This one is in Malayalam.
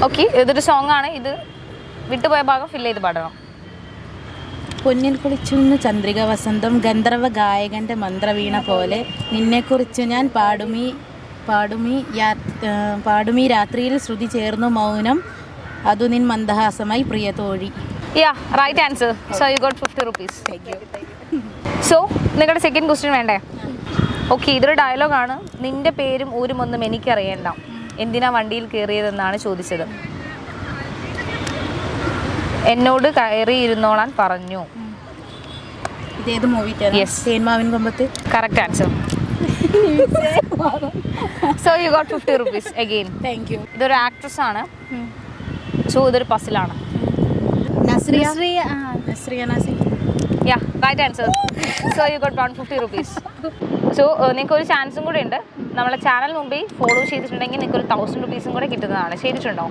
ഓക്കെ, ഇതൊരു സോങ് ആണ്. ഇത് വിട്ടുപോയ ഭാഗം ഫില്ല് ചെയ്ത് പാടണം. പൊന്നിൽ കുളിച്ചുന്ന ചന്ദ്രിക വസന്തം ഗന്ധർവ ഗായകന്റെ മന്ത്രവീണ പോലെ നിന്നെക്കുറിച്ച് ഞാൻ പാടുമീ രാത്രിയിൽ ശ്രുതി ചേർന്നു മൗനം അതു നിൻ മന്ദഹാസമായി പ്രിയ തോഴി. Yeah, right answer. So you got 50 rupees. So നിങ്ങളുടെ സെക്കൻഡ് ക്വസ്റ്റ്യൻ വേണ്ടേ? ഓക്കെ, ഇതൊരു ഡയലോഗാണ്. നിന്റെ പേരും ഊരുമൊന്നും എനിക്കറിയണ്ട, എന്തിനാ വണ്ടിയിൽ കയറിയതെന്നാണ് ചോദിച്ചത്. എന്നോട് കയറി ഇരുന്നോളാൻ പറഞ്ഞു. ഇതേത് movie? Thenmavin Kombath. Correct answer. So you got 50 rupees again. Thank you. ഇതൊരു ആക്ട്രസ് ആണ്. സോ ഇതൊരു പസിലാണ്. Yeah, right answer. So you got 150 rupees. So നിങ്ങൾക്ക് ഒരു ചാൻസും കൂടെ ഉണ്ട്. നമ്മളെ ചാനൽ മുമ്പേ ഫോളോ ചെയ്തിട്ടുണ്ടെങ്കിൽ നിങ്ങൾക്ക് ഒരു 1000 rupees കൂടെ കിട്ടുന്നതാണ്. ചെയ്തിട്ടുണ്ടോ?